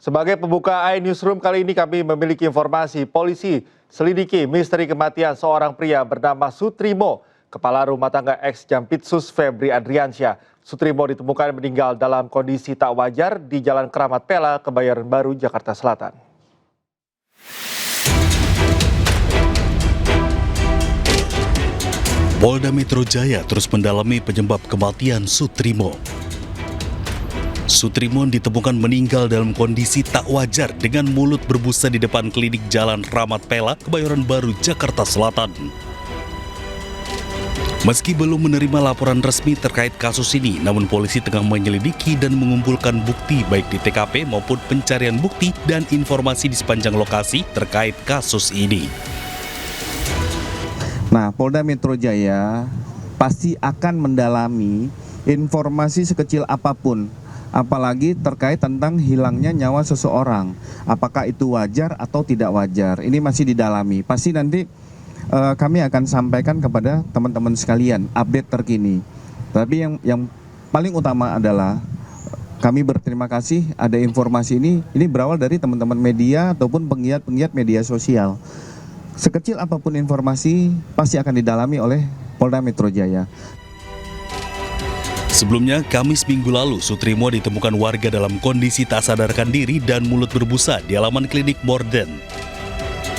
Sebagai pembuka iNewsroom kali ini kami memiliki informasi polisi selidiki misteri kematian seorang pria bernama Sutrimo, kepala rumah tangga ex-Jampitsus Febri Adriansyah. Sutrimo ditemukan meninggal dalam kondisi tak wajar di Jalan Keramat Pela, Kebayoran Baru, Jakarta Selatan. Polda Metro Jaya terus mendalami penyebab kematian Sutrimo. Sutrimo ditemukan meninggal dalam kondisi tak wajar dengan mulut berbusa di depan klinik Jalan Keramat Pela, Kebayoran Baru, Jakarta Selatan. Meski belum menerima laporan resmi terkait kasus ini, namun polisi tengah menyelidiki dan mengumpulkan bukti baik di TKP maupun pencarian bukti dan informasi di sepanjang lokasi terkait kasus ini. Nah, Polda Metro Jaya pasti akan mendalami informasi sekecil apapun, apalagi terkait tentang hilangnya nyawa seseorang. Apakah itu wajar atau tidak wajar? Ini masih didalami. Pasti nanti kami akan sampaikan kepada teman-teman sekalian update terkini. Tapi yang paling utama adalah kami berterima kasih ada informasi ini berawal dari teman-teman media ataupun penggiat-penggiat media sosial. Sekecil apapun informasi pasti akan didalami oleh Polda Metro Jaya. Sebelumnya, Kamis minggu lalu, Sutrimo ditemukan warga dalam kondisi tak sadarkan diri dan mulut berbusa di halaman klinik Morden.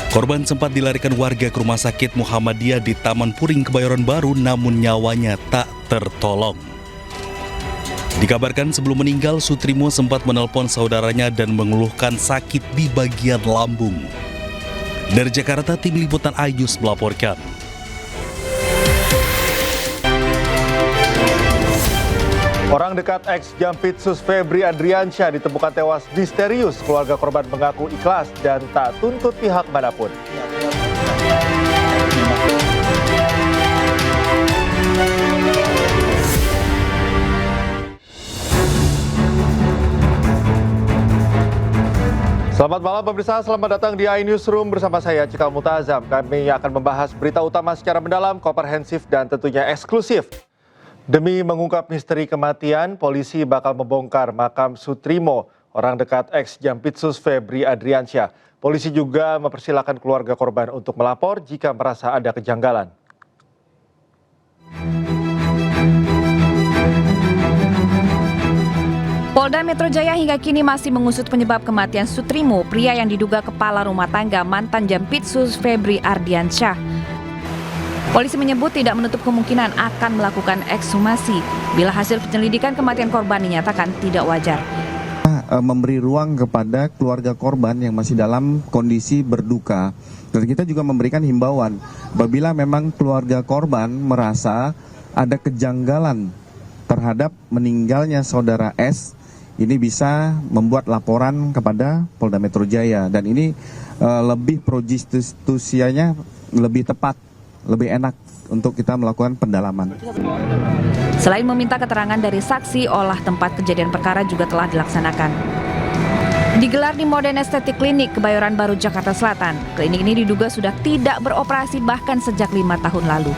Korban sempat dilarikan warga ke Rumah Sakit Muhammadiyah di Taman Puring, Kebayoran Baru, namun nyawanya tak tertolong. Dikabarkan sebelum meninggal, Sutrimo sempat menelpon saudaranya dan mengeluhkan sakit di bagian lambung. Dari Jakarta, tim liputan iNews melaporkan. Orang dekat ex-Jampitsus Febri Adriansyah ditemukan tewas misterius. Keluarga korban mengaku ikhlas dan tak tuntut pihak manapun. Selamat malam pemirsa, selamat datang di iNewsroom bersama saya Cikal Mutazam. Kami akan membahas berita utama secara mendalam, komprehensif dan tentunya eksklusif. Demi mengungkap misteri kematian, polisi bakal membongkar makam Sutrimo, orang dekat ex-Jampitsus Febri Adriansyah. Polisi juga mempersilahkan keluarga korban untuk melapor jika merasa ada kejanggalan. Polda Metro Jaya hingga kini masih mengusut penyebab kematian Sutrimo, pria yang diduga kepala rumah tangga mantan Jampitsus Febri Adriansyah. Polisi menyebut tidak menutup kemungkinan akan melakukan ekshumasi bila hasil penyelidikan kematian korban dinyatakan tidak wajar. Memberi ruang kepada keluarga korban yang masih dalam kondisi berduka. Dan kita juga memberikan himbauan, apabila memang keluarga korban merasa ada kejanggalan terhadap meninggalnya saudara S, ini bisa membuat laporan kepada Polda Metro Jaya. Dan ini lebih pro justistianya lebih tepat, lebih enak untuk kita melakukan pendalaman. Selain meminta keterangan dari saksi, olah tempat kejadian perkara juga telah dilaksanakan. Digelar di Modern Estetik Klinik Kebayoran Baru, Jakarta Selatan. Klinik ini diduga sudah tidak beroperasi bahkan sejak 5 tahun lalu.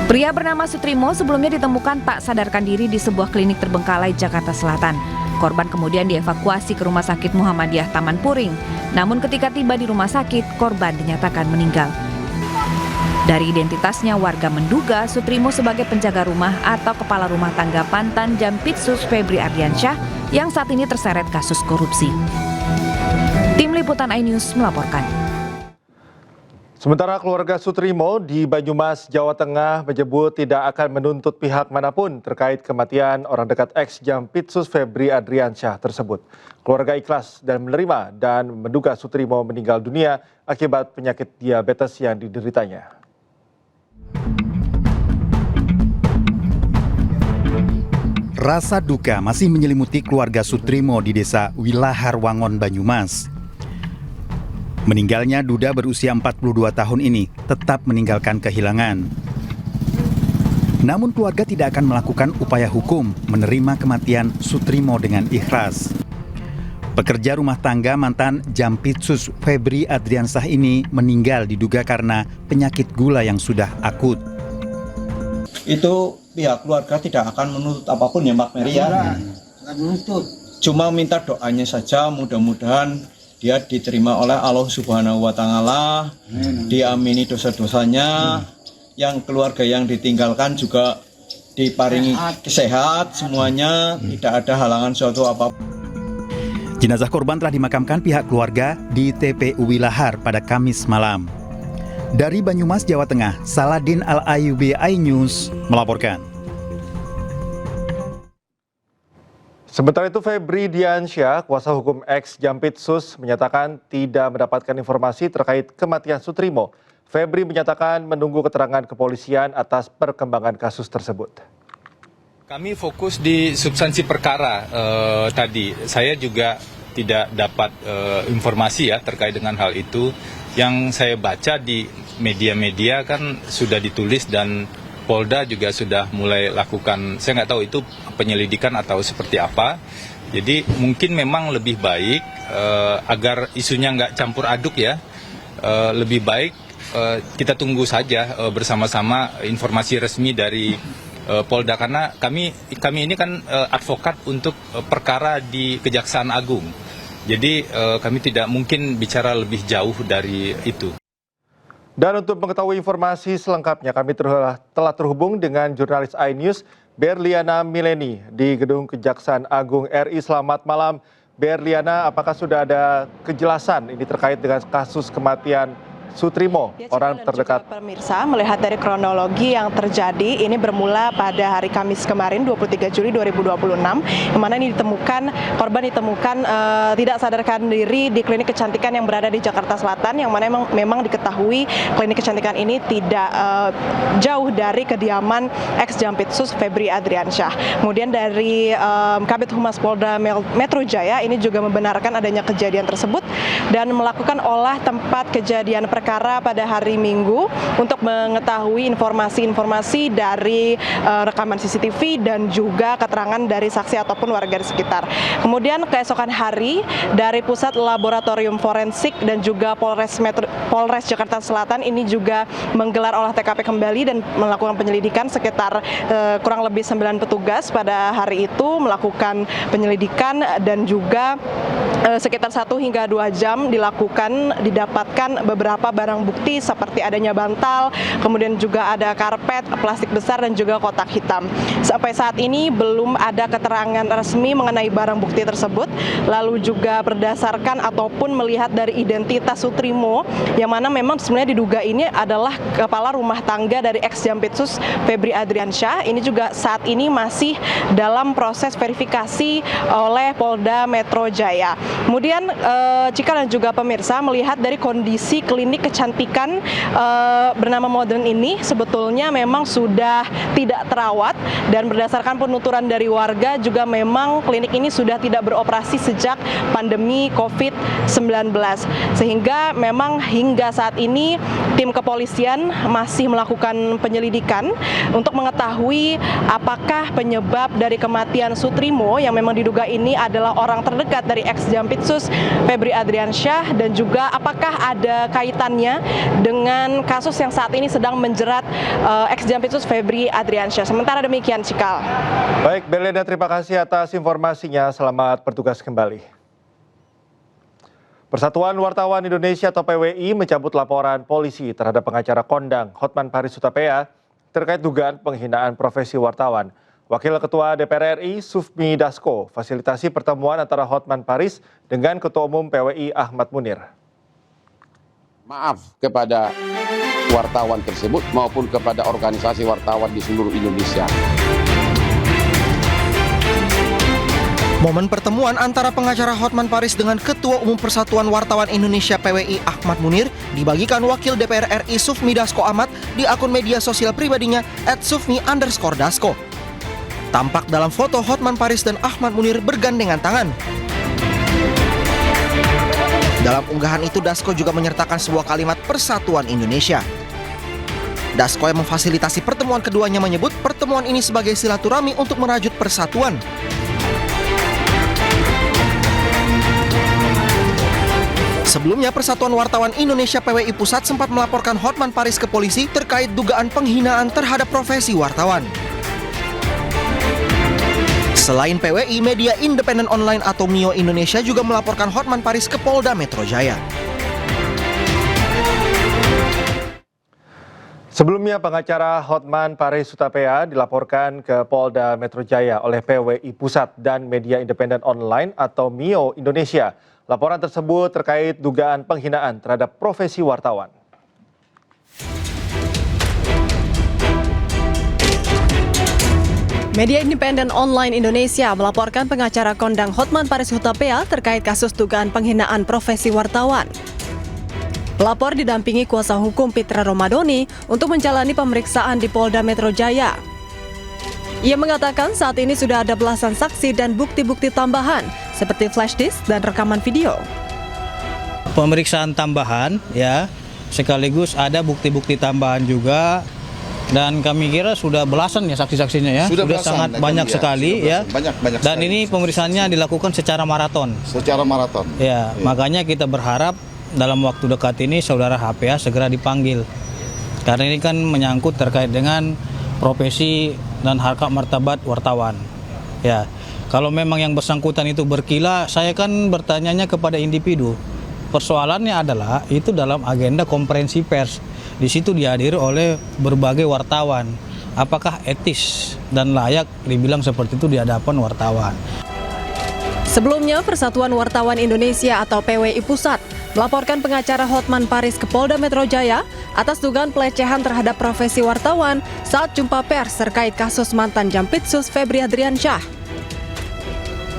Pria bernama Sutrimo sebelumnya ditemukan tak sadarkan diri di sebuah klinik terbengkalai Jakarta Selatan. Korban kemudian dievakuasi ke Rumah Sakit Muhammadiyah Taman Puring. Namun ketika tiba di rumah sakit, korban dinyatakan meninggal. Dari identitasnya, warga menduga Sutrimo sebagai penjaga rumah atau kepala rumah tangga mantan Jampitsus Febri Adriansyah yang saat ini terseret kasus korupsi. Tim Liputan iNews melaporkan. Sementara keluarga Sutrimo di Banyumas, Jawa Tengah menyebut tidak akan menuntut pihak manapun terkait kematian orang dekat ex-Jampitsus Febri Adriansyah tersebut. Keluarga ikhlas dan menerima dan menduga Sutrimo meninggal dunia akibat penyakit diabetes yang dideritanya. Rasa duka masih menyelimuti keluarga Sutrimo di desa Wilaharwangon, Banyumas. Meninggalnya duda berusia 42 tahun ini tetap meninggalkan kehilangan. Namun keluarga tidak akan melakukan upaya hukum menerima kematian Sutrimo dengan ikhlas. Pekerja rumah tangga mantan Jampitsus Febri Adriansyah ini meninggal diduga karena penyakit gula yang sudah akut. Itu pihak keluarga tidak akan menuntut apapun ya Mbak Mary ya? Nggak menuntut. cuma minta doanya saja, mudah-mudahan dia diterima oleh Allah Subhanahu wa Ta'ala, diamini dosa-dosanya, yang keluarga yang ditinggalkan juga diparingi sehat semuanya, tidak ada halangan suatu apapun. Jenazah korban telah dimakamkan pihak keluarga di TPU Wilahar pada Kamis malam. Dari Banyumas, Jawa Tengah, Saladin Al-Ayubi, iNews melaporkan. Sementara itu, Febri Diansyah, kuasa hukum ex Jampitsus, menyatakan tidak mendapatkan informasi terkait kematian Sutrimo. Febri menyatakan menunggu keterangan kepolisian atas perkembangan kasus tersebut. Kami fokus di substansi perkara tadi. Saya juga tidak dapat informasi ya terkait dengan hal itu. Yang saya baca di media-media kan sudah ditulis dan Polda juga sudah mulai lakukan, saya nggak tahu itu penyelidikan atau seperti apa. Jadi mungkin memang lebih baik agar isunya nggak campur aduk ya, lebih baik kita tunggu saja bersama-sama informasi resmi dari Polda, karena kami ini kan advokat untuk perkara di Kejaksaan Agung. Jadi kami tidak mungkin bicara lebih jauh dari itu. Dan untuk mengetahui informasi selengkapnya, kami telah terhubung dengan jurnalis iNews Berliana Mileni di Gedung Kejaksaan Agung RI. Selamat malam, Berliana. Apakah sudah ada kejelasan ini terkait dengan kasus kematian Sutrimo, orang terdekat? Pemirsa, melihat dari kronologi yang terjadi, ini bermula pada hari Kamis kemarin 23 Juli 2026, yang mana ini korban ditemukan tidak sadarkan diri di klinik kecantikan yang berada di Jakarta Selatan, yang mana memang diketahui klinik kecantikan ini tidak jauh dari kediaman ex Jampitsus Febri Adriansyah. Kemudian dari Kabid Humas Polda Metro Jaya ini juga membenarkan adanya kejadian tersebut dan melakukan olah tempat kejadian perkara pada hari Minggu untuk mengetahui informasi-informasi dari rekaman CCTV dan juga keterangan dari saksi ataupun warga di sekitar. Kemudian keesokan hari dari Pusat Laboratorium Forensik dan juga Polres Jakarta Selatan ini juga menggelar olah TKP kembali dan melakukan penyelidikan sekitar kurang lebih 9 petugas pada hari itu melakukan penyelidikan dan juga sekitar 1 hingga 2 jam didapatkan beberapa barang bukti seperti adanya bantal, kemudian juga ada karpet, plastik besar dan juga kotak hitam. Sampai saat ini belum ada keterangan resmi mengenai barang bukti tersebut. Lalu juga berdasarkan ataupun melihat dari identitas Sutrimo, yang mana memang sebenarnya diduga ini adalah kepala rumah tangga dari ex Jampitsus Febri Adriansyah. Ini juga saat ini masih dalam proses verifikasi oleh Polda Metro Jaya. Kemudian Cika dan juga pemirsa melihat dari kondisi klinik kecantikan bernama Modern ini sebetulnya memang sudah tidak terawat, dan berdasarkan penuturan dari warga juga memang klinik ini sudah tidak beroperasi sejak pandemi COVID-19. Sehingga memang hingga saat ini tim kepolisian masih melakukan penyelidikan untuk mengetahui apakah penyebab dari kematian Sutrimo yang memang diduga ini adalah orang terdekat dari ex Jampitsus Febri Adriansyah, dan juga apakah ada kaitannya dengan kasus yang saat ini sedang menjerat ex Jampitsus Febri Adriansyah. Sementara demikian, Cikal. Baik, Berliana, terima kasih atas informasinya. Selamat bertugas kembali. Persatuan Wartawan Indonesia atau PWI mencabut laporan polisi terhadap pengacara kondang Hotman Paris Hutapea terkait dugaan penghinaan profesi wartawan. Wakil Ketua DPR RI Sufmi Dasko fasilitasi pertemuan antara Hotman Paris dengan Ketua Umum PWI Ahmad Munir. Maaf kepada wartawan tersebut maupun kepada organisasi wartawan di seluruh Indonesia. Momen pertemuan antara pengacara Hotman Paris dengan Ketua Umum Persatuan Wartawan Indonesia PWI Ahmad Munir dibagikan Wakil DPR RI Sufmi Dasko Ahmad di akun media sosial pribadinya @sufmi_dasko. Tampak dalam foto Hotman Paris dan Ahmad Munir bergandengan tangan. Dalam unggahan itu, Dasko juga menyertakan sebuah kalimat Persatuan Indonesia. Dasko yang memfasilitasi pertemuan keduanya menyebut pertemuan ini sebagai silaturahmi untuk merajut persatuan. Sebelumnya, Persatuan Wartawan Indonesia PWI Pusat sempat melaporkan Hotman Paris ke polisi terkait dugaan penghinaan terhadap profesi wartawan. Selain PWI, media independen online atau MIO Indonesia juga melaporkan Hotman Paris ke Polda Metro Jaya. Sebelumnya, pengacara Hotman Paris Hutapea dilaporkan ke Polda Metro Jaya oleh PWI Pusat dan Media Independen Online atau MIO Indonesia. Laporan tersebut terkait dugaan penghinaan terhadap profesi wartawan. Media Independen Online Indonesia melaporkan pengacara kondang Hotman Paris Hutapea terkait kasus dugaan penghinaan profesi wartawan. Pelapor didampingi kuasa hukum Pitra Romadoni untuk menjalani pemeriksaan di Polda Metro Jaya. Ia mengatakan saat ini sudah ada belasan saksi dan bukti-bukti tambahan seperti flash disk dan rekaman video. Pemeriksaan tambahan ya, sekaligus ada bukti-bukti tambahan juga. Dan kami kira sudah belasan ya saksi-saksinya ya, sudah sangat banyak sekali ya. Banyak dan ini pemeriksaannya dilakukan secara maraton. Ya, makanya kita berharap dalam waktu dekat ini saudara HPA segera dipanggil. Karena ini kan menyangkut terkait dengan profesi dan harkat martabat wartawan. Ya, kalau memang yang bersangkutan itu berkilah, saya kan bertanyanya kepada individu. Persoalannya adalah itu dalam agenda konferensi pers. Di situ dihadiri oleh berbagai wartawan. Apakah etis dan layak dibilang seperti itu di hadapan wartawan? Sebelumnya, Persatuan Wartawan Indonesia atau PWI Pusat melaporkan pengacara Hotman Paris ke Polda Metro Jaya atas dugaan pelecehan terhadap profesi wartawan saat jumpa pers terkait kasus mantan Jampitsus Febri Adriansyah.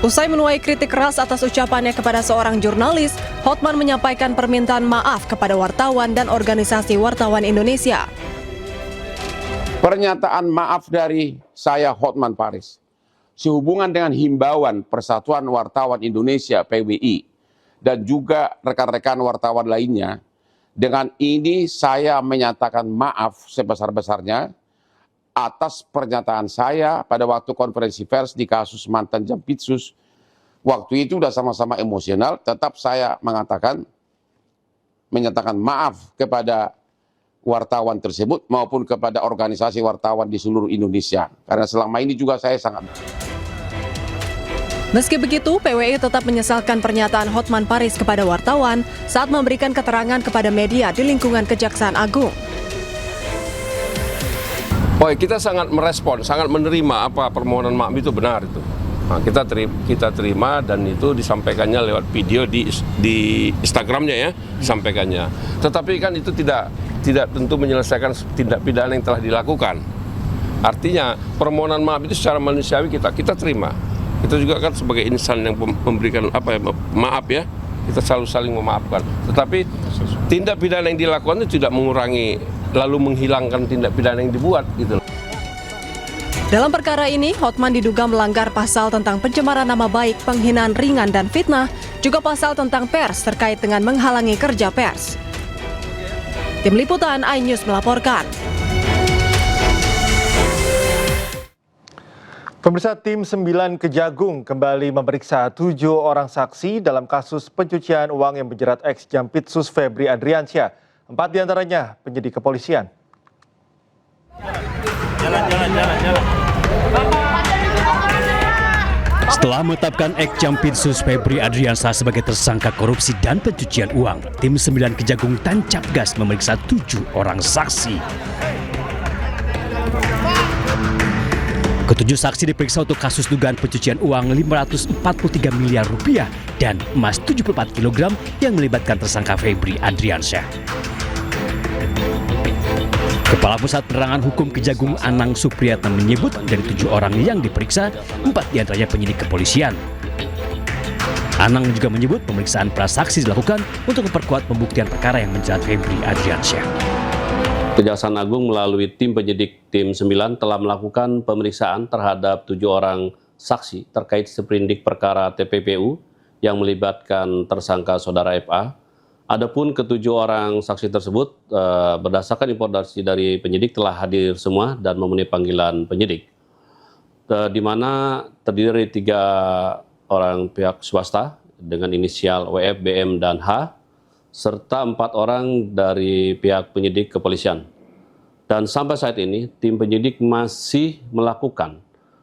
Usai menuai kritik keras atas ucapannya kepada seorang jurnalis, Hotman menyampaikan permintaan maaf kepada wartawan dan organisasi wartawan Indonesia. Pernyataan maaf dari saya Hotman Paris sehubungan dengan himbauan Persatuan Wartawan Indonesia PWI dan juga rekan-rekan wartawan lainnya. Dengan ini saya menyatakan maaf sebesar-besarnya atas pernyataan saya pada waktu konferensi pers di kasus mantan Jampitsus. Waktu itu sudah sama-sama emosional, tetap saya menyatakan maaf kepada wartawan tersebut maupun kepada organisasi wartawan di seluruh Indonesia. Karena selama ini juga saya sangat... Meski begitu, PWI tetap menyesalkan pernyataan Hotman Paris kepada wartawan saat memberikan keterangan kepada media di lingkungan Kejaksaan Agung. Kita sangat merespon, sangat menerima apa permohonan maaf itu benar itu. Nah, kita terima dan itu disampaikannya lewat video di Instagramnya ya, sampaikannya. Tetapi kan itu tidak tentu menyelesaikan tindak pidana yang telah dilakukan. Artinya permohonan maaf itu secara manusiawi kita terima. Kita juga kan sebagai insan yang memberikan maaf ya, kita selalu saling memaafkan. Tetapi tindak pidana yang dilakukan itu tidak mengurangi lalu menghilangkan tindak pidana yang dibuat gitu. Dalam perkara ini, Hotman diduga melanggar pasal tentang pencemaran nama baik, penghinaan ringan dan fitnah, juga pasal tentang pers terkait dengan menghalangi kerja pers. Tim Liputan iNews melaporkan. Pemirsa, tim 9 Kejagung kembali memeriksa 7 orang saksi dalam kasus pencucian uang yang menjerat ex-Jampitsus Febri Adriansyah. 4 diantaranya penyidik kepolisian. Setelah menetapkan ex-Jampitsus Febri Adriansyah sebagai tersangka korupsi dan pencucian uang, tim 9 Kejagung tancap gas memeriksa 7 orang saksi. Ketujuh saksi diperiksa untuk kasus dugaan pencucian uang 543 miliar rupiah dan emas 74 kg yang melibatkan tersangka Febri Adriansyah. Kepala Pusat Penerangan Hukum Kejagung Anang Supriyatna menyebut dari 7 orang yang diperiksa, 4 diantaranya penyidik kepolisian. Anang juga menyebut pemeriksaan prasaksi dilakukan untuk memperkuat pembuktian perkara yang menjerat Febri Adriansyah. Kejaksaan Agung melalui tim penyidik tim 9 telah melakukan pemeriksaan terhadap 7 orang saksi terkait seprindik perkara TPPU yang melibatkan tersangka saudara FA. Adapun ketujuh orang saksi tersebut berdasarkan informasi dari penyidik telah hadir semua dan memenuhi panggilan penyidik. Di mana terdiri dari 3 orang pihak swasta dengan inisial WF, BM, dan H, serta 4 orang dari pihak penyidik kepolisian. Dan sampai saat ini, tim penyidik masih melakukan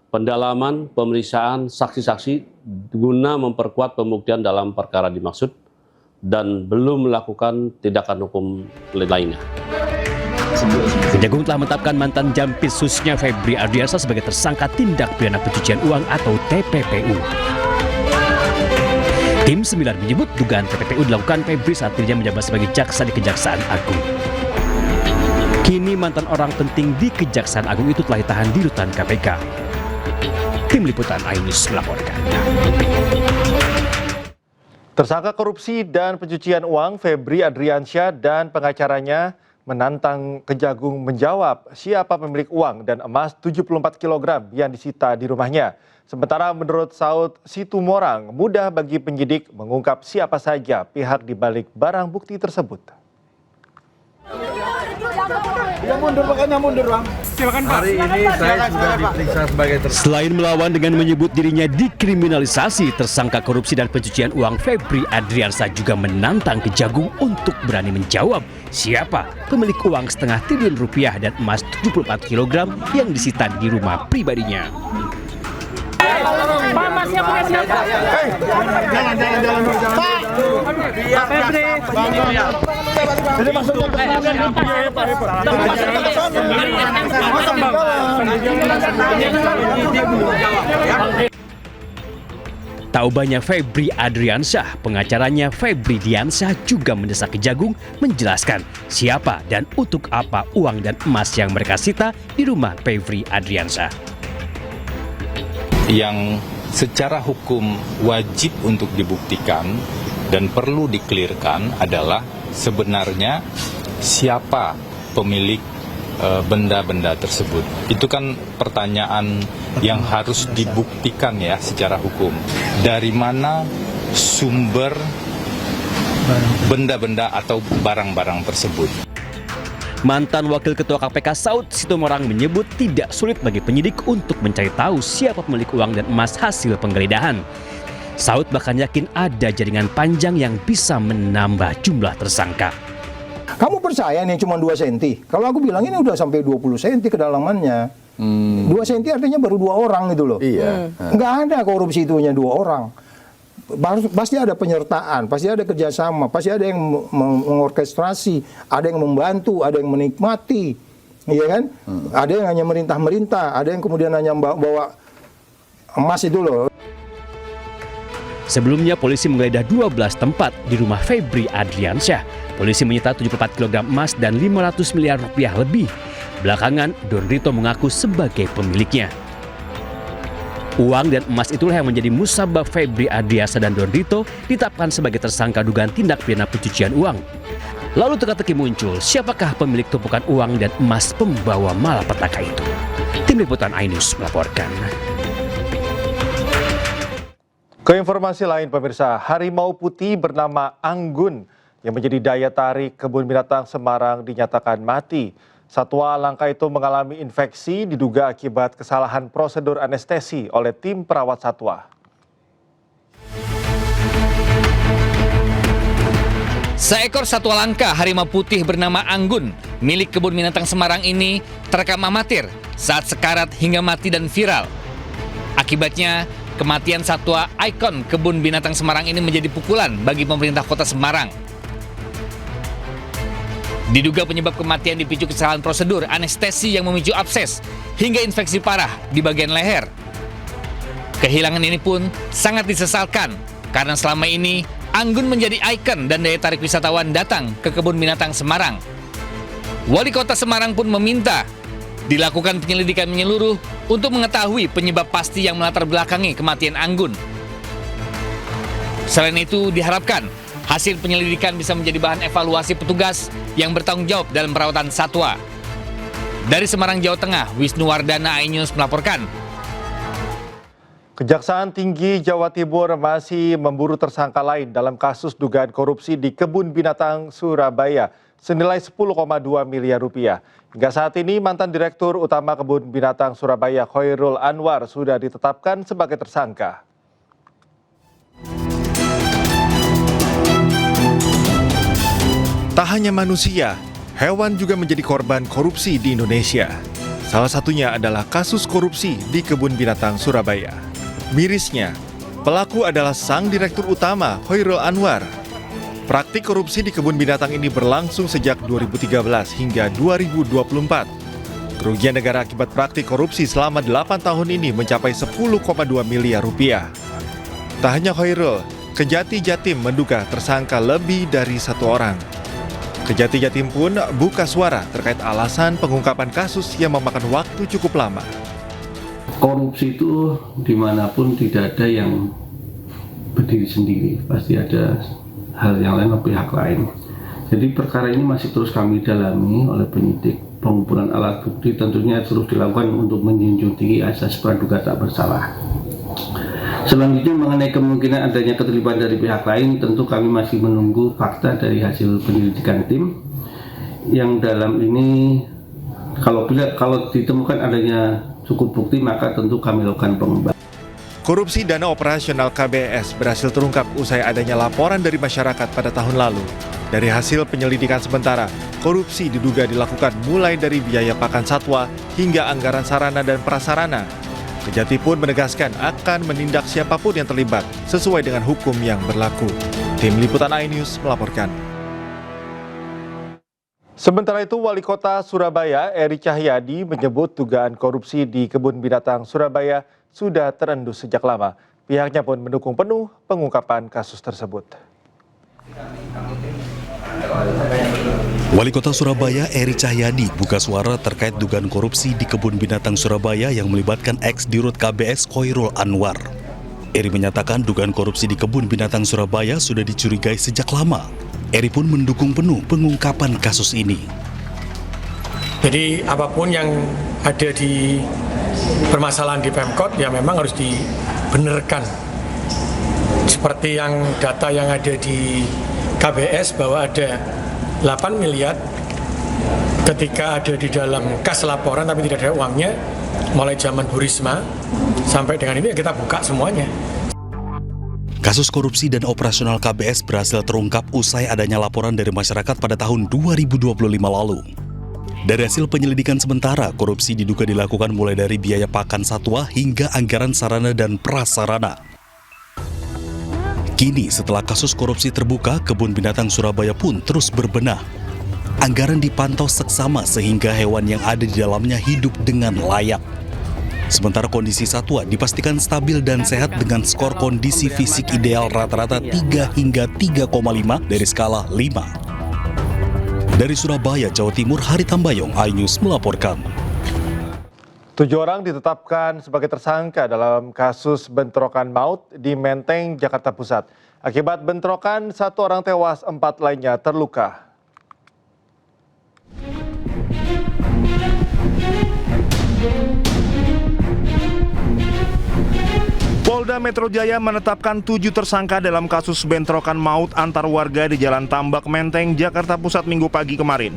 pendalaman, pemeriksaan saksi-saksi guna memperkuat pembuktian dalam perkara dimaksud dan belum melakukan tindakan hukum lainnya. Kejagung telah menetapkan mantan Jampitsusnya Febri Ardiansyah sebagai tersangka tindak pidana pencucian uang atau TPPU. Tim 9 menyebut dugaan TPPU dilakukan Febri saat dirinya menjabat sebagai jaksa di Kejaksaan Agung. Kini mantan orang penting di Kejaksaan Agung itu telah ditahan di rutan KPK. Tim Liputan iNews melaporkan. Tersangka korupsi dan pencucian uang Febri Ardiansyah dan pengacaranya menantang Kejagung menjawab siapa pemilik uang dan emas 74 kg yang disita di rumahnya. Sementara menurut Saud Situmorang, mudah bagi penyidik mengungkap siapa saja pihak di balik barang bukti tersebut. Hari ini saya sudah diperiksa sebagai tersangka. Selain melawan dengan menyebut dirinya dikriminalisasi, tersangka korupsi dan pencucian uang Febri Ardiansyah juga menantang Kejagung untuk berani menjawab siapa pemilik uang setengah triliun rupiah dan emas 74 kg yang disita di rumah pribadinya. Pak, masnya punya siapa? Jalan. Pak, biar Febri. Jadi maksudnya Tak ubahnya Febri Ardiansyah, pengacaranya Febri Diansyah juga mendesak Kejagung menjelaskan siapa dan untuk apa uang dan emas yang mereka sita di rumah Febri Ardiansyah. Yang secara hukum wajib untuk dibuktikan dan perlu dikelirkan adalah sebenarnya siapa pemilik benda-benda tersebut. Itu kan pertanyaan yang harus dibuktikan ya secara hukum. Dari mana sumber benda-benda atau barang-barang tersebut. Mantan Wakil Ketua KPK Saud Situmorang menyebut tidak sulit bagi penyidik untuk mencari tahu siapa pemilik uang dan emas hasil penggeledahan. Saud bahkan yakin ada jaringan panjang yang bisa menambah jumlah tersangka. Kamu percaya nih cuma 2 cm? Kalau aku bilang ini udah sampai 20 cm kedalamannya. 2 cm artinya baru 2 orang gitu loh. Iya. Nggak ada korupsi itu hanya 2 orang. Pasti ada penyertaan, pasti ada kerjasama, pasti ada yang mengorkestrasi, ada yang membantu, ada yang menikmati, iya kan? Ada yang hanya merintah-merintah, ada yang kemudian hanya bawa emas itu loh. Sebelumnya polisi menggeledah 12 tempat di rumah Febri Ardiansyah. Polisi menyita 74 kg emas dan 500 miliar rupiah lebih. Belakangan, Don Rito mengaku sebagai pemiliknya. Uang dan emas itulah yang menjadi musabab Febri Ardiansyah dan Don Rito ditetapkan sebagai tersangka dugaan tindak pidana pencucian uang. Lalu teka-teki muncul, siapakah pemilik tumpukan uang dan emas pembawa malapetaka itu? Tim Liputan iNews melaporkan. Ke informasi lain pemirsa, harimau putih bernama Anggun yang menjadi daya tarik kebun binatang Semarang dinyatakan mati. Satwa langka itu mengalami infeksi diduga akibat kesalahan prosedur anestesi oleh tim perawat satwa. Seekor satwa langka harimau putih bernama Anggun milik kebun binatang Semarang ini terekam amatir saat sekarat hingga mati dan viral. Akibatnya, kematian satwa ikon kebun binatang Semarang ini menjadi pukulan bagi pemerintah kota Semarang. Diduga penyebab kematian dipicu kesalahan prosedur anestesi yang memicu abses hingga infeksi parah di bagian leher. Kehilangan ini pun sangat disesalkan karena selama ini Anggun menjadi ikon dan daya tarik wisatawan datang ke kebun binatang Semarang. Wali Kota Semarang pun meminta dilakukan penyelidikan menyeluruh untuk mengetahui penyebab pasti yang melatar belakangi kematian Anggun. Selain itu diharapkan hasil penyelidikan bisa menjadi bahan evaluasi petugas yang bertanggung jawab dalam perawatan satwa. Dari Semarang, Jawa Tengah, Wisnu Wardana, iNews melaporkan. Kejaksaan Tinggi Jawa Timur masih memburu tersangka lain dalam kasus dugaan korupsi di Kebun Binatang Surabaya senilai 10,2 miliar rupiah. Hingga saat ini mantan Direktur Utama Kebun Binatang Surabaya Khairul Anwar sudah ditetapkan sebagai tersangka. Tak hanya manusia, hewan juga menjadi korban korupsi di Indonesia. Salah satunya adalah kasus korupsi di Kebun Binatang Surabaya. Mirisnya, pelaku adalah sang direktur utama, Khairul Anwar. Praktik korupsi di Kebun Binatang ini berlangsung sejak 2013 hingga 2024. Kerugian negara akibat praktik korupsi selama 8 tahun ini mencapai 10,2 miliar rupiah. Tak hanya Khairul, Kejati Jatim menduga tersangka lebih dari 1 orang. Kejati Jatim pun buka suara terkait alasan pengungkapan kasus yang memakan waktu cukup lama. Korupsi itu dimanapun tidak ada yang berdiri sendiri, pasti ada hal yang lain atau pihak lain. Jadi perkara ini masih terus kami dalami oleh penyidik. Pengumpulan alat bukti tentunya terus dilakukan untuk menjunjung tinggi asas praduga tak bersalah. Selanjutnya mengenai kemungkinan adanya keterlibatan dari pihak lain, tentu kami masih menunggu fakta dari hasil penyelidikan tim. Yang dalam ini kalau ditemukan adanya cukup bukti, maka tentu kami lakukan pengembangan. Korupsi dana operasional KBS berhasil terungkap usai adanya laporan dari masyarakat pada tahun lalu. Dari hasil penyelidikan sementara, korupsi diduga dilakukan mulai dari biaya pakan satwa hingga anggaran sarana dan prasarana. Kejati pun menegaskan akan menindak siapapun yang terlibat sesuai dengan hukum yang berlaku. Tim Liputan iNews melaporkan. Sementara itu, Wali Kota Surabaya, Eri Cahyadi, menyebut dugaan korupsi di Kebun Binatang Surabaya sudah terendus sejak lama. Pihaknya pun mendukung penuh pengungkapan kasus tersebut. Wali Kota Surabaya Eri Cahyadi buka suara terkait dugaan korupsi di Kebun Binatang Surabaya yang melibatkan ex-dirut KBS Khairul Anwar. Eri menyatakan dugaan korupsi di Kebun Binatang Surabaya sudah dicurigai sejak lama. Eri pun mendukung penuh pengungkapan kasus ini. Jadi apapun yang ada di permasalahan di Pemkot ya memang harus dibenarkan. Seperti yang data yang ada di KBS bahwa ada 8 miliar ketika ada di dalam kas laporan tapi tidak ada uangnya mulai zaman Bu Risma sampai dengan ini kita buka semuanya. Kasus korupsi dan operasional KBS berhasil terungkap usai adanya laporan dari masyarakat pada tahun 2025 lalu. Dari hasil penyelidikan sementara, korupsi diduga dilakukan mulai dari biaya pakan satwa hingga anggaran sarana dan prasarana. Kini setelah kasus korupsi terbuka, Kebun Binatang Surabaya pun terus berbenah. Anggaran dipantau seksama sehingga hewan yang ada di dalamnya hidup dengan layak. Sementara kondisi satwa dipastikan stabil dan sehat dengan skor kondisi fisik ideal rata-rata 3 hingga 3,5 dari skala 5. Dari Surabaya, Jawa Timur, Hari Tambayong, iNews melaporkan. 7 orang ditetapkan sebagai tersangka dalam kasus bentrokan maut di Menteng, Jakarta Pusat. Akibat bentrokan, 1 orang tewas, 4 lainnya terluka. Polda Metro Jaya menetapkan 7 tersangka dalam kasus bentrokan maut antar warga di Jalan Tambak Menteng, Jakarta Pusat Minggu pagi kemarin.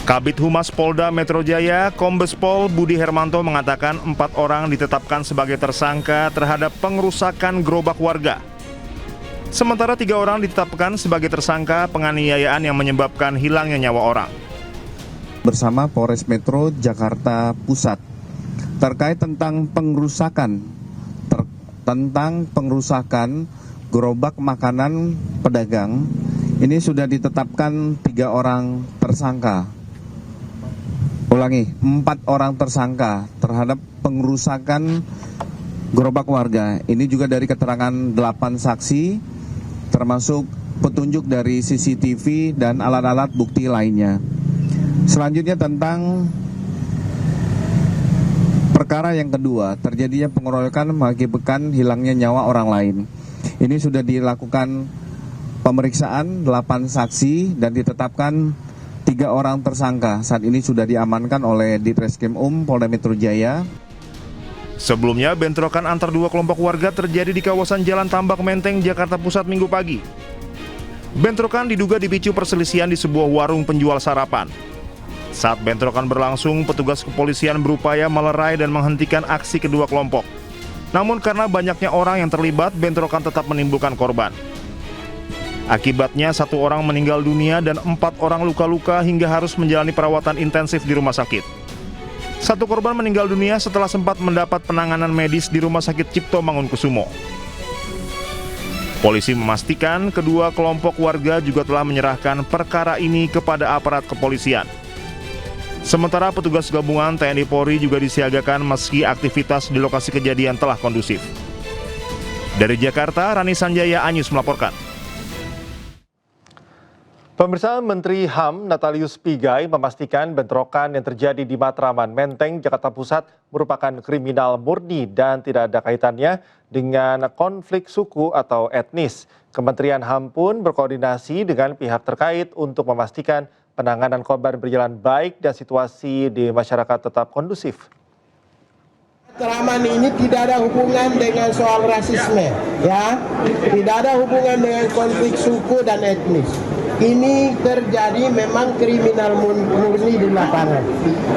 Kabid Humas Polda Metro Jaya, Kombes Pol Budi Hermanto mengatakan 4 orang ditetapkan sebagai tersangka terhadap pengerusakan gerobak warga. Sementara 3 orang ditetapkan sebagai tersangka penganiayaan yang menyebabkan hilangnya nyawa orang. Bersama Polres Metro Jakarta Pusat terkait tentang pengerusakan gerobak makanan pedagang, ini sudah ditetapkan 3 orang tersangka. 4 orang tersangka terhadap pengerusakan gerobak warga. Ini juga dari keterangan 8 saksi, termasuk petunjuk dari CCTV dan alat-alat bukti lainnya. Selanjutnya tentang perkara yang kedua, terjadinya pengeroyokan mengakibatkan hilangnya nyawa orang lain. Ini sudah dilakukan pemeriksaan 8 saksi dan ditetapkan 3 orang tersangka. Saat ini sudah diamankan oleh Ditreskrim Polda Metro Jaya. Sebelumnya, bentrokan antar 2 kelompok warga terjadi di kawasan Jalan Tambak Menteng, Jakarta Pusat Minggu pagi. Bentrokan diduga dipicu perselisihan di sebuah warung penjual sarapan. Saat bentrokan berlangsung, petugas kepolisian berupaya melerai dan menghentikan aksi kedua kelompok. Namun karena banyaknya orang yang terlibat, bentrokan tetap menimbulkan korban. Akibatnya 1 orang meninggal dunia dan 4 orang luka-luka hingga harus menjalani perawatan intensif di rumah sakit. Satu korban meninggal dunia setelah sempat mendapat penanganan medis di Rumah Sakit Cipto Mangunkusumo. Polisi memastikan kedua kelompok warga juga telah menyerahkan perkara ini kepada aparat kepolisian. Sementara petugas gabungan TNI Polri juga disiagakan meski aktivitas di lokasi kejadian telah kondusif. Dari Jakarta, Rani Sanjaya, Anyus melaporkan. Pemirsa, Menteri HAM Natalius Pigai memastikan bentrokan yang terjadi di Matraman, Menteng, Jakarta Pusat merupakan kriminal murni dan tidak ada kaitannya dengan konflik suku atau etnis. Kementerian HAM pun berkoordinasi dengan pihak terkait untuk memastikan penanganan korban berjalan baik dan situasi di masyarakat tetap kondusif. Matraman ini tidak ada hubungan dengan soal rasisme, ya, tidak ada hubungan dengan konflik suku dan etnis. Ini terjadi memang kriminal murni di lapangan.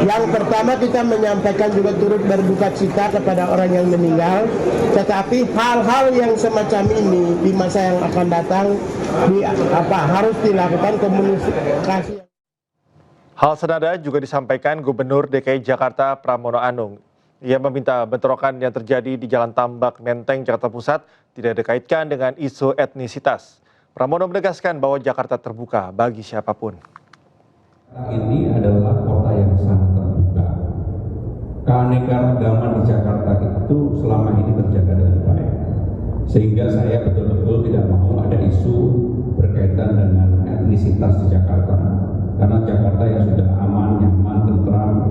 Yang pertama kita menyampaikan juga turut berduka cita kepada orang yang meninggal, tetapi hal-hal yang semacam ini di masa yang akan datang harus dilakukan komunikasi. Hal senada juga disampaikan Gubernur DKI Jakarta Pramono Anung. Ia meminta bentrokan yang terjadi di Jalan Tambak, Menteng, Jakarta Pusat tidak dikaitkan dengan isu etnisitas. Pramono menegaskan bahwa Jakarta terbuka bagi siapapun. Ini adalah kota yang sangat terbuka. Keanekaragaman di Jakarta itu selama ini terjaga dengan baik. Sehingga saya betul-betul tidak mau ada isu berkaitan dengan etnisitas di Jakarta. Karena Jakarta yang sudah aman, nyaman, tentram,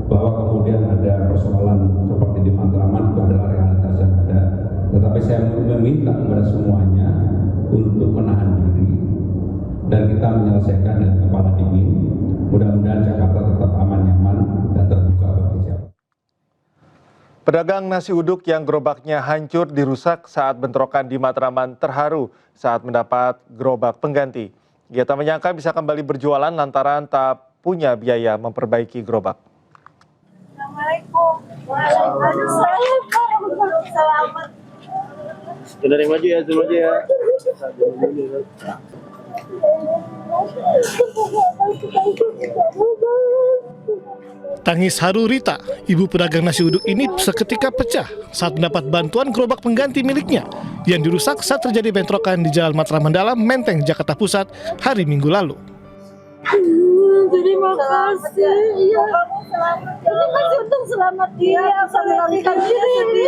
bahwa kemudian ada persoalan seperti di Matraman itu adalah realitas yang ada. Tetapi saya meminta kepada semuanya untuk menahan diri dan kita menyelesaikan dengan kepala dingin. Mudah-mudahan Jakarta tetap aman, nyaman, dan terbuka bagi siapa. Pedagang nasi uduk yang gerobaknya hancur dirusak saat bentrokan di Matraman terharu saat mendapat gerobak pengganti. Ia tak menyangka bisa kembali berjualan lantaran tak punya biaya memperbaiki gerobak. Assalamualaikum. Waalaikumsalam. Selamat. Dari maju ya, zoom aja ya. Tangis haru Rita, ibu pedagang nasi uduk ini seketika pecah saat mendapat bantuan gerobak pengganti miliknya yang dirusak saat terjadi bentrokan di Jalan Matraman Dalam, Menteng, Jakarta Pusat hari Minggu lalu. Terima kasih. Iya. Terima kasih untuk selamat dia. Melarikan diri.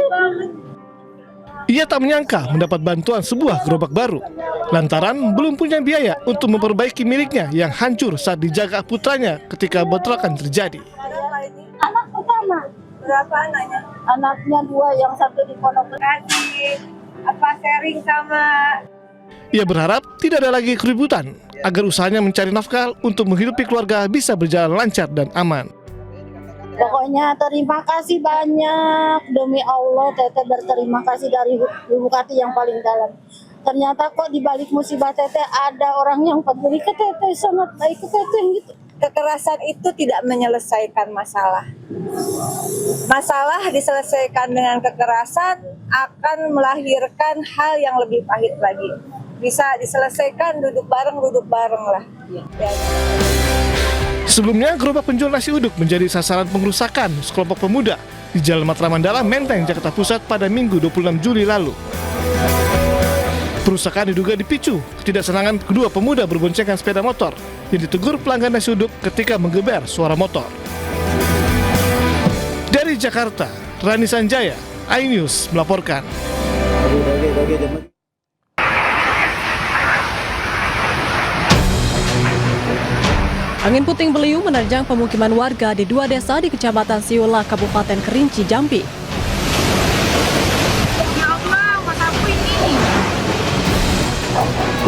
Ia tak menyangka mendapat bantuan sebuah gerobak baru, lantaran belum punya biaya untuk memperbaiki miliknya yang hancur saat dijaga putranya ketika bentrokan terjadi. Anak pertama. Berapa anaknya? Anaknya 2, yang satu di Pondok Gede. Sharing sama. Ia berharap tidak ada lagi keributan agar usahanya mencari nafkah untuk menghidupi keluarga bisa berjalan lancar dan aman. Pokoknya terima kasih banyak, demi Allah Teteh berterima kasih dari lubuk hati yang paling dalam. Ternyata kok di balik musibah Teteh ada orang yang peduli ke Teteh, sangat baik ke Teteh gitu. Kekerasan itu tidak menyelesaikan masalah. Masalah diselesaikan dengan kekerasan akan melahirkan hal yang lebih pahit lagi. Bisa diselesaikan duduk bareng lah. Ya. Sebelumnya, gerobak penjual nasi uduk menjadi sasaran pengerusakan sekelompok pemuda di Jalan Matraman Dalam, Menteng, Jakarta Pusat pada Minggu 26 Juli lalu. Perusakan diduga dipicu ketidaksenangan kedua pemuda berboncengan sepeda motor yang ditegur pelanggan nasi uduk ketika menggeber suara motor. Dari Jakarta, Rani Sanjaya, iNews melaporkan. Angin puting beliung menerjang pemukiman warga di 2 desa di Kecamatan Siula, Kabupaten Kerinci, Jambi. Ya Allah, mataku ini.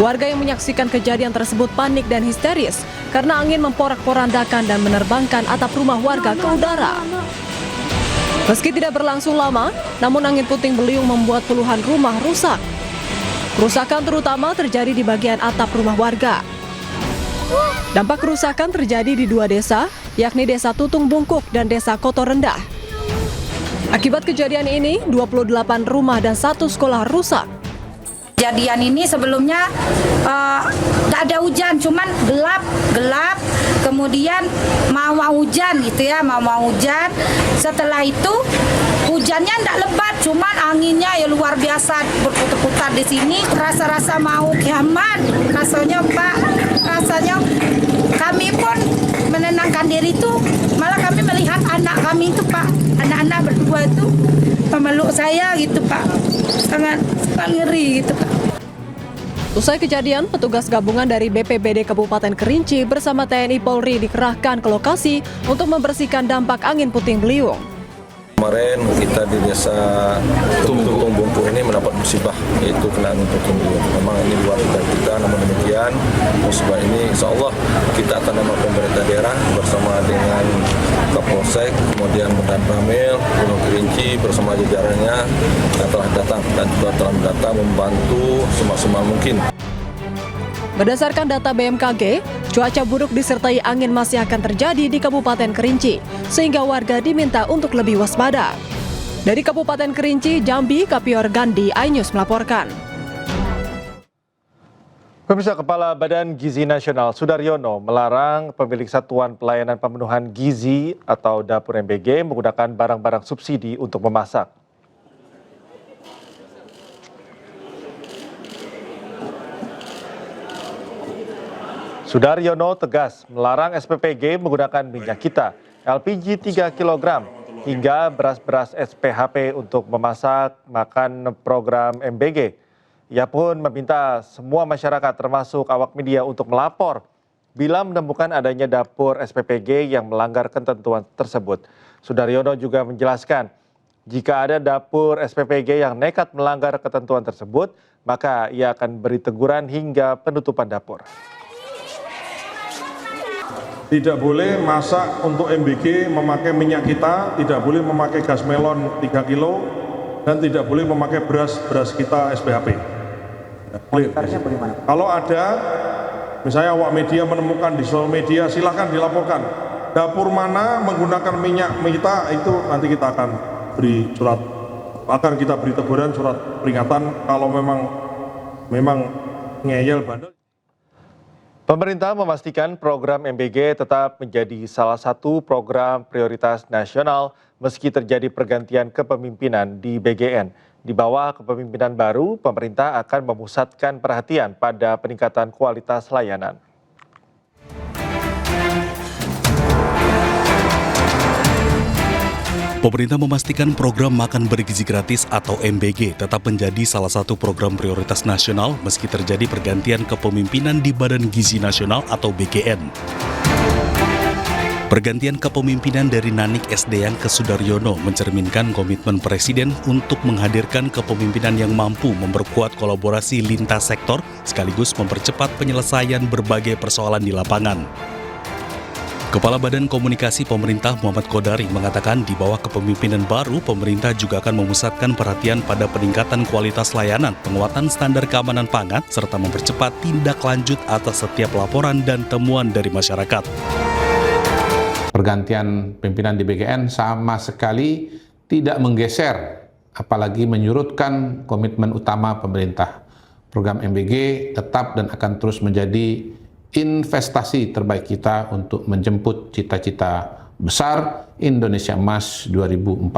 Warga yang menyaksikan kejadian tersebut panik dan histeris karena angin memporak-porandakan dan menerbangkan atap rumah warga ke udara. Meski tidak berlangsung lama, namun angin puting beliung membuat puluhan rumah rusak. Kerusakan terutama terjadi di bagian atap rumah warga. Dampak kerusakan terjadi di 2 desa, yakni Desa Tutung Bungkuk dan Desa Kotor Rendah. Akibat kejadian ini, 28 rumah dan 1 sekolah rusak. Kejadian ini sebelumnya nggak ada hujan, cuman gelap, kemudian mau hujan gitu ya, mau hujan. Setelah itu hujannya nggak lebat, cuman anginnya ya luar biasa berputar-putar di sini. Rasa-rasa mau kiamat, rasanya Pak, rasanya kami pun menenangkan diri itu, malah kami melihat anak kami itu Pak, anak-anak berdua itu memeluk saya gitu Pak, sangat ngeri gitu Pak. Usai kejadian, petugas gabungan dari BPBD Kabupaten Kerinci bersama TNI Polri dikerahkan ke lokasi untuk membersihkan dampak angin puting beliung. Kemarin kita di desa Tumpung Bumpu ini mendapat musibah, yaitu kena angin puting beliung. Memang ini luar dugaan kita, namun demikian musibah ini insya Allah kita akan nama pemerintah daerah bersama dengan Kapolsek, kemudian Dan Ramil, Gunung Kerinci bersama jajarannya telah datang dan juga telah datang membantu semaksimal mungkin. Berdasarkan data BMKG, cuaca buruk disertai angin masih akan terjadi di Kabupaten Kerinci, sehingga warga diminta untuk lebih waspada. Dari Kabupaten Kerinci, Jambi, Kapior Gandhi, iNews melaporkan. Pemirsa, Kepala Badan Gizi Nasional Sudaryono melarang pemilik Satuan Pelayanan Pemenuhan Gizi atau Dapur MBG menggunakan barang-barang subsidi untuk memasak. Sudaryono tegas melarang SPPG menggunakan minyak kita, LPG 3 kg, hingga beras-beras SPHP untuk memasak makan program MBG. Ia pun meminta semua masyarakat termasuk awak media untuk melapor bila menemukan adanya dapur SPPG yang melanggar ketentuan tersebut. Sudaryono juga menjelaskan, jika ada dapur SPPG yang nekat melanggar ketentuan tersebut, maka ia akan beri teguran hingga penutupan dapur. Tidak boleh masak untuk MBG memakai minyak kita, tidak boleh memakai gas melon 3 kilo, dan tidak boleh memakai beras kita SPHP. Boleh. Kalau ada, misalnya awak media menemukan di sosial media, silahkan dilaporkan. Dapur mana menggunakan minyak kita, itu nanti kita akan beri surat, akan kita beri teguran, surat peringatan kalau memang ngeyel bandel. Pemerintah memastikan program MBG tetap menjadi salah satu program prioritas nasional meski terjadi pergantian kepemimpinan di BGN. Di bawah kepemimpinan baru, pemerintah akan memusatkan perhatian pada peningkatan kualitas layanan. Pemerintah memastikan program makan bergizi gratis atau MBG tetap menjadi salah satu program prioritas nasional meski terjadi pergantian kepemimpinan di Badan Gizi Nasional atau BGN. Pergantian kepemimpinan dari Nanik Sdeyan ke Sudaryono mencerminkan komitmen Presiden untuk menghadirkan kepemimpinan yang mampu memperkuat kolaborasi lintas sektor sekaligus mempercepat penyelesaian berbagai persoalan di lapangan. Kepala Badan Komunikasi Pemerintah Muhammad Kodari mengatakan di bawah kepemimpinan baru, pemerintah juga akan memusatkan perhatian pada peningkatan kualitas layanan, penguatan standar keamanan pangan, serta mempercepat tindak lanjut atas setiap laporan dan temuan dari masyarakat. Pergantian pimpinan di BGN sama sekali tidak menggeser, apalagi menyurutkan komitmen utama pemerintah. Program MBG tetap dan akan terus menjadi investasi terbaik kita untuk menjemput cita-cita besar Indonesia Emas 2045.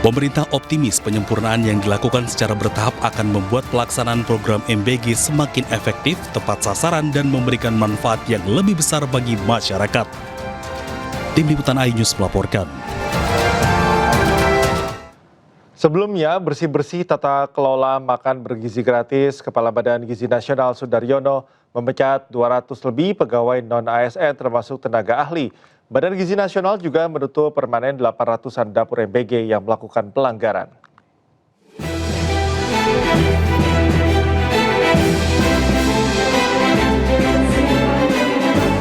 Pemerintah optimis penyempurnaan yang dilakukan secara bertahap akan membuat pelaksanaan program MBG semakin efektif, tepat sasaran, dan memberikan manfaat yang lebih besar bagi masyarakat. Tim Liputan iNews melaporkan. Sebelumnya, bersih-bersih tata kelola makan bergizi gratis, Kepala Badan Gizi Nasional Sudaryono memecat 200 lebih pegawai non-ASN termasuk tenaga ahli. Badan Gizi Nasional juga menutup permanen 800-an dapur MBG yang melakukan pelanggaran.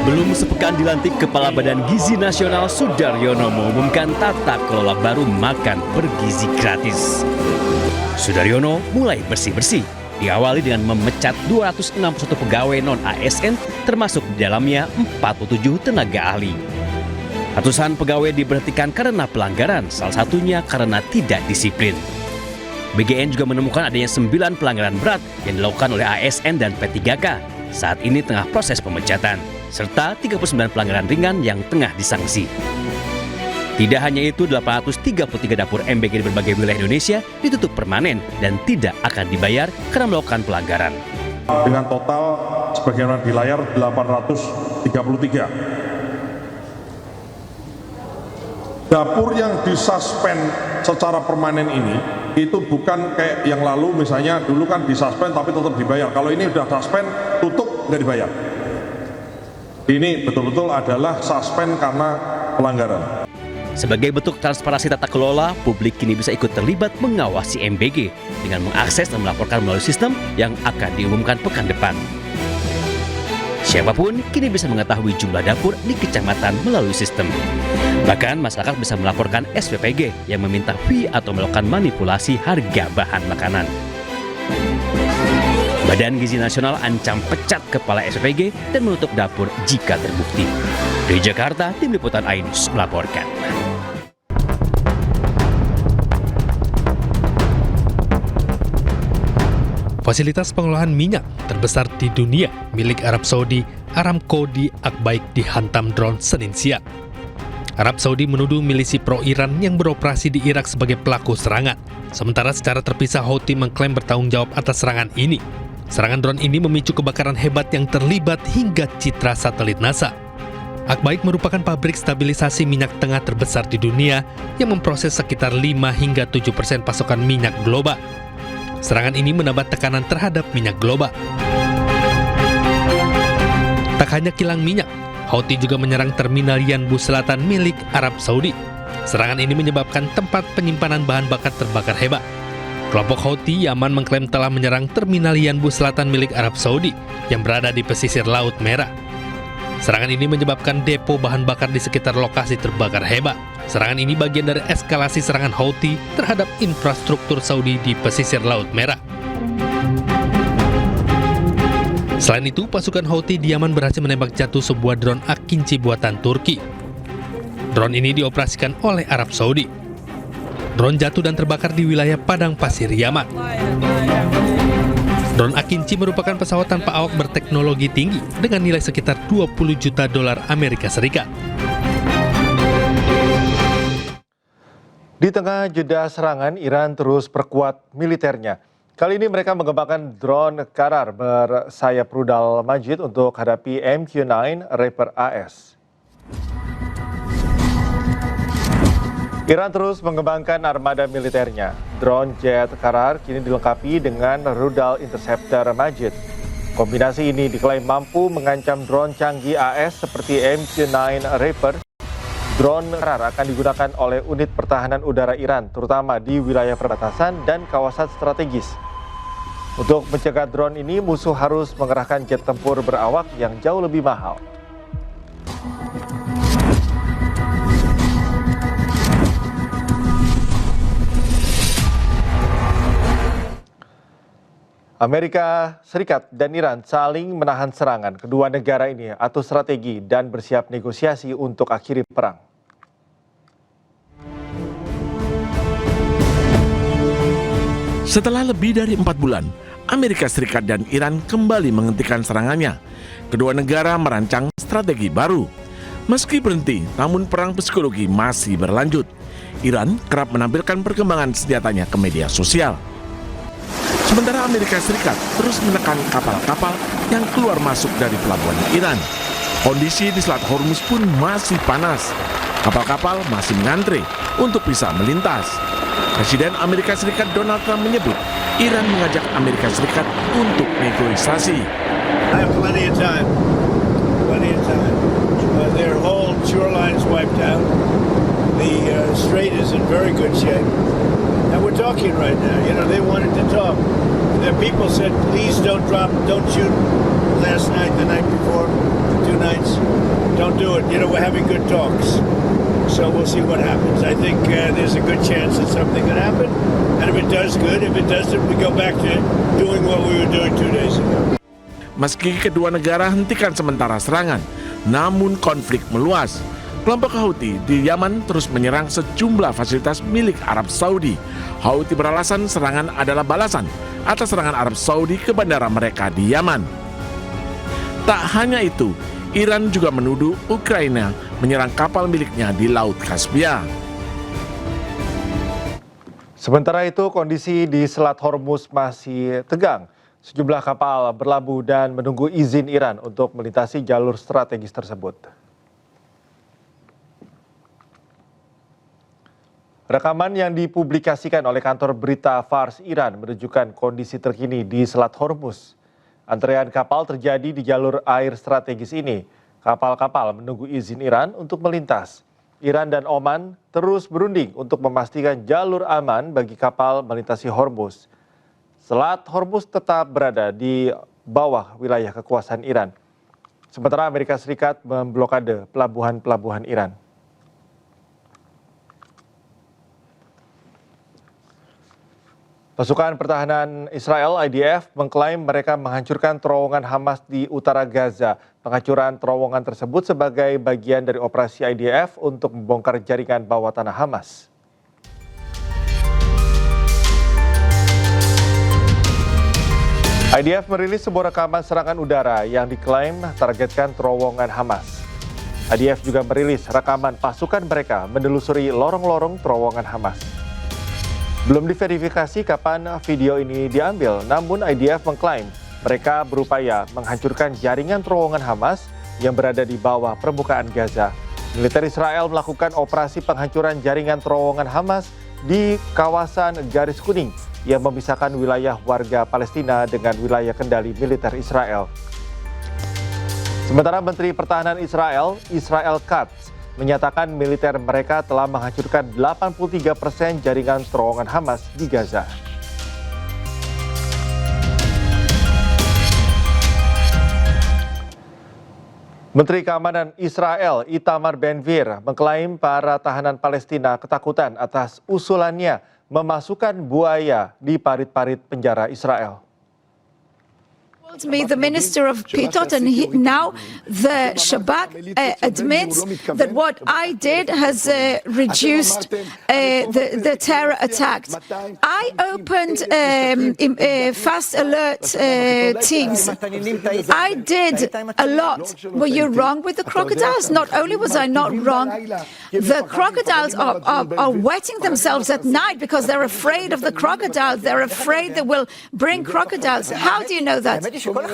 Belum sepekan dilantik, Kepala Badan Gizi Nasional Sudaryono mengumumkan tata kelola baru makan bergizi gratis. Sudaryono mulai bersih-bersih, diawali dengan memecat 261 pegawai non-ASN, termasuk di dalamnya 47 tenaga ahli. Ratusan pegawai diberhentikan karena pelanggaran, salah satunya karena tidak disiplin. BGN juga menemukan adanya 9 pelanggaran berat yang dilakukan oleh ASN dan P3K. Saat ini tengah proses pemecatan, serta 39 pelanggaran ringan yang tengah disanksi. Tidak hanya itu, 833 dapur MBG di berbagai wilayah Indonesia ditutup permanen dan tidak akan dibayar karena melakukan pelanggaran. Dengan total sebagaimana di layar 833. Dapur yang disuspend secara permanen ini itu bukan kayak yang lalu, misalnya dulu kan disuspend tapi tetap dibayar. Kalau ini udah suspend, tutup, nggak dibayar. Ini betul-betul adalah suspend karena pelanggaran. Sebagai bentuk transparansi tata kelola, publik kini bisa ikut terlibat mengawasi MBG dengan mengakses dan melaporkan melalui sistem yang akan diumumkan pekan depan. Siapapun kini bisa mengetahui jumlah dapur di kecamatan melalui sistem. Bahkan masyarakat bisa melaporkan SPPG yang meminta fee atau melakukan manipulasi harga bahan makanan. Badan Gizi Nasional ancam pecat kepala SPPG dan menutup dapur jika terbukti. Dari Jakarta, Tim Liputan iNews melaporkan. Fasilitas pengolahan minyak terbesar di dunia milik Arab Saudi, Aramco di Akbaik dihantam drone Senin siang. Arab Saudi menuduh milisi pro-Iran yang beroperasi di Irak sebagai pelaku serangan. Sementara secara terpisah Houthi mengklaim bertanggung jawab atas serangan ini. Serangan drone ini memicu kebakaran hebat yang terlibat hingga citra satelit NASA. Akbaik merupakan pabrik stabilisasi minyak tengah terbesar di dunia yang memproses sekitar 5 hingga 7% pasokan minyak global. Serangan ini menambah tekanan terhadap minyak global. Tak hanya kilang minyak, Houthi juga menyerang terminal Yanbu Selatan milik Arab Saudi. Serangan ini menyebabkan tempat penyimpanan bahan bakar terbakar hebat. Kelompok Houthi Yaman mengklaim telah menyerang terminal Yanbu Selatan milik Arab Saudi yang berada di pesisir Laut Merah. Serangan ini menyebabkan depo bahan bakar di sekitar lokasi terbakar hebat. Serangan ini bagian dari eskalasi serangan Houthi terhadap infrastruktur Saudi di pesisir Laut Merah. Selain itu, pasukan Houthi di Yaman berhasil menembak jatuh sebuah drone Akinci buatan Turki. Drone ini dioperasikan oleh Arab Saudi. Drone jatuh dan terbakar di wilayah padang pasir Yaman. Drone Akinci merupakan pesawat tanpa awak berteknologi tinggi dengan nilai sekitar 20 juta dolar Amerika Serikat. Di tengah jeda serangan, Iran terus perkuat militernya. Kali ini mereka mengembangkan drone Karar bersayap rudal Majid untuk hadapi MQ-9 Reaper AS. Iran terus mengembangkan armada militernya. Drone jet Karar kini dilengkapi dengan rudal interceptor Majid. Kombinasi ini diklaim mampu mengancam drone canggih AS seperti MQ-9 Reaper. Drone Karar akan digunakan oleh unit pertahanan udara Iran, terutama di wilayah perbatasan dan kawasan strategis. Untuk mencegah drone ini, musuh harus mengerahkan jet tempur berawak yang jauh lebih mahal. Amerika Serikat dan Iran saling menahan serangan. Kedua negara ini atur strategi dan bersiap negosiasi untuk akhiri perang. Setelah lebih dari 4 bulan, Amerika Serikat dan Iran kembali menghentikan serangannya. Kedua negara merancang strategi baru. Meski berhenti, namun perang psikologi masih berlanjut. Iran kerap menampilkan perkembangan senjatanya ke media sosial. Sementara Amerika Serikat terus menekan kapal-kapal yang keluar masuk dari pelabuhan Iran. Kondisi di Selat Hormuz pun masih panas. Kapal-kapal masih mengantre untuk bisa melintas. Presiden Amerika Serikat Donald Trump menyebut Iran mengajak Amerika Serikat untuk negosiasi. I have plenty of time. Their whole shoreline's wiped out. The strait is in very good shape. And we're talking right now. You know, they wanted to talk. The people said, please don't shoot last night, the night before, 2 nights. Don't do it. You know, we're having good talks. So we'll see what happens. I think there's a good chance that something could happen. And if it does, good. If it doesn't, we go back to doing what we were doing 2 days ago. Meski kedua negara hentikan sementara serangan, namun konflik meluas. Kelompok Houthi di Yaman terus menyerang sejumlah fasilitas milik Arab Saudi. Houthi beralasan serangan adalah balasan atas serangan Arab Saudi ke bandara mereka di Yaman. Tak hanya itu, Iran juga menuduh Ukraina menyerang kapal miliknya di Laut Kaspia. Sementara itu, kondisi di Selat Hormuz masih tegang. Sejumlah kapal berlabuh dan menunggu izin Iran untuk melintasi jalur strategis tersebut. Rekaman yang dipublikasikan oleh kantor berita Fars Iran menunjukkan kondisi terkini di Selat Hormuz. Antrean kapal terjadi di jalur air strategis ini. Kapal-kapal menunggu izin Iran untuk melintas. Iran dan Oman terus berunding untuk memastikan jalur aman bagi kapal melintasi Hormuz. Selat Hormuz tetap berada di bawah wilayah kekuasaan Iran. Sementara Amerika Serikat memblokade pelabuhan-pelabuhan Iran. Pasukan Pertahanan Israel IDF mengklaim mereka menghancurkan terowongan Hamas di utara Gaza. Penghancuran terowongan tersebut sebagai bagian dari operasi IDF untuk membongkar jaringan bawah tanah Hamas. IDF merilis sebuah rekaman serangan udara yang diklaim targetkan terowongan Hamas. IDF juga merilis rekaman pasukan mereka menelusuri lorong-lorong terowongan Hamas. Belum diverifikasi kapan video ini diambil, namun IDF mengklaim mereka berupaya menghancurkan jaringan terowongan Hamas yang berada di bawah permukaan Gaza. Militer Israel melakukan operasi penghancuran jaringan terowongan Hamas di kawasan Garis Kuning yang memisahkan wilayah warga Palestina dengan wilayah kendali militer Israel. Sementara Menteri Pertahanan Israel, Israel Katz, menyatakan militer mereka telah menghancurkan 83% jaringan terowongan Hamas di Gaza. Menteri Keamanan Israel Itamar Ben-Gvir mengklaim para tahanan Palestina ketakutan atas usulannya memasukkan buaya di parit-parit penjara Israel. Me, the minister of Pitot, and now the Shabak admits that what I did has reduced the terror attacks. I opened fast alert teams. I did a lot. Were you wrong with the crocodiles? Not only was I not wrong, the crocodiles are wetting themselves at night because they're afraid of the crocodiles. They're afraid they will bring crocodiles. How do you know that? What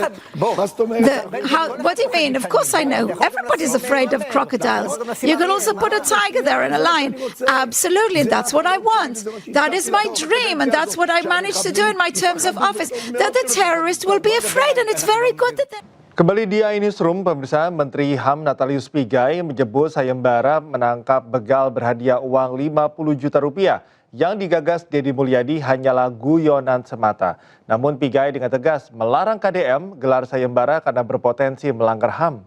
do you mean? Of course I know. Everybody's afraid of crocodiles. You can also put a tiger there and a lion. Absolutely, that's what I want. That is my dream, and that's what I managed to do in my terms of office. That the terrorists will be afraid, and it's very good that they... Kembali di iNewsroom, pemirsa, Menteri HAM Natalius Pigai menyebut sayembara menangkap begal berhadiah uang 50 juta rupiah yang digagas Deddy Mulyadi hanyalah guyonan semata. Namun Pigai dengan tegas melarang KDM gelar sayembara karena berpotensi melanggar HAM.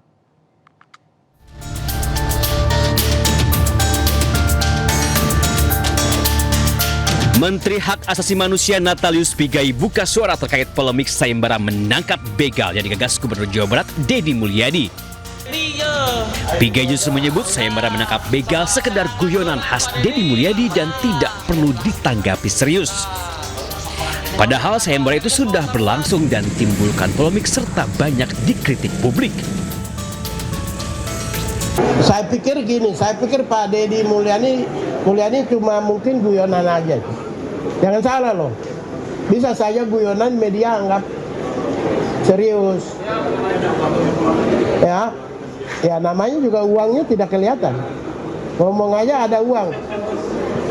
Menteri Hak Asasi Manusia Natalius Pigai buka suara terkait polemik sayembara menangkap begal yang digagas Gubernur Jawa Barat Deddy Mulyadi. Pigai justru menyebut sayembara menangkap begal sekedar guyonan khas Deddy Mulyadi dan tidak perlu ditanggapi serius. Padahal sayembara itu sudah berlangsung dan timbulkan polemik serta banyak dikritik publik. Saya pikir gini, saya pikir Pak Deddy Mulyadi cuma mungkin guyonan aja. Jangan salah loh, bisa saja guyonan media anggap serius. Ya namanya juga uangnya tidak kelihatan. Ngomong aja ada uang.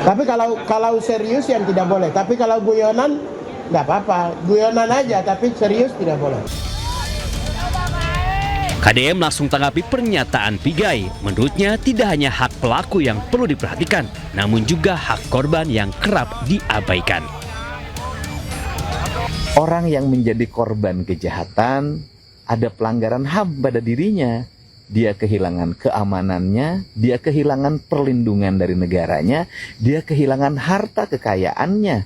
Tapi kalau serius yang tidak boleh. Tapi kalau guyonan nggak apa-apa. Guyonan aja tapi serius tidak boleh. KDM langsung tanggapi pernyataan Pigai. Menurutnya tidak hanya hak pelaku yang perlu diperhatikan, namun juga hak korban yang kerap diabaikan. Orang yang menjadi korban kejahatan, ada pelanggaran HAM pada dirinya. Dia kehilangan keamanannya, dia kehilangan perlindungan dari negaranya, dia kehilangan harta kekayaannya.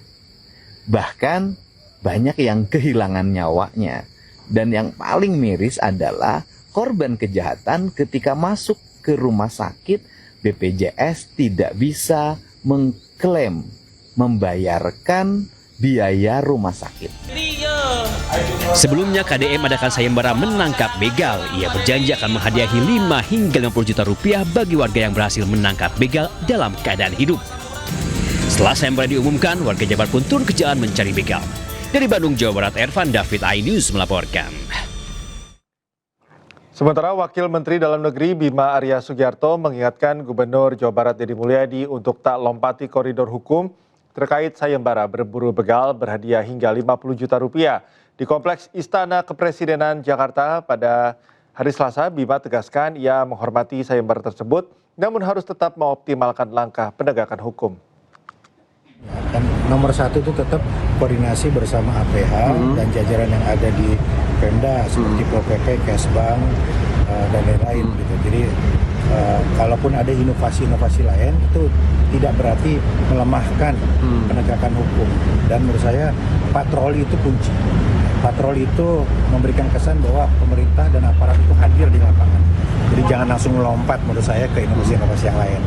Bahkan banyak yang kehilangan nyawanya. Dan yang paling miris adalah korban kejahatan ketika masuk ke rumah sakit BPJS tidak bisa mengklaim membayarkan biaya rumah sakit. Sebelumnya KDM adakan sayembara menangkap begal. Ia berjanji akan menghadiahi 5 hingga 50 juta rupiah bagi warga yang berhasil menangkap begal dalam keadaan hidup. Setelah sayembara diumumkan, warga Jabar pun turun ke jalan mencari begal. Dari Bandung, Jawa Barat, Ervan David, iNews melaporkan. Sementara Wakil Menteri Dalam Negeri Bima Arya Sugiarto mengingatkan Gubernur Jawa Barat Deddy Mulyadi untuk tak lompati koridor hukum terkait sayembara berburu begal berhadiah hingga 50 juta rupiah. Di Kompleks Istana Kepresidenan Jakarta pada hari Selasa, Bima tegaskan ia menghormati sayembara tersebut, namun harus tetap mengoptimalkan langkah penegakan hukum. Dan nomor satu itu tetap koordinasi bersama APH dan jajaran yang ada di Pemda seperti Pol PP, Kesbang, dan lain-lain gitu. Jadi kalaupun ada inovasi-inovasi lain itu tidak berarti melemahkan penegakan hukum. Dan menurut saya patroli itu kunci. Patroli itu memberikan kesan bahwa pemerintah dan aparat itu hadir di lapangan. Jadi jangan langsung melompat menurut saya ke inovasi-inovasi yang lain.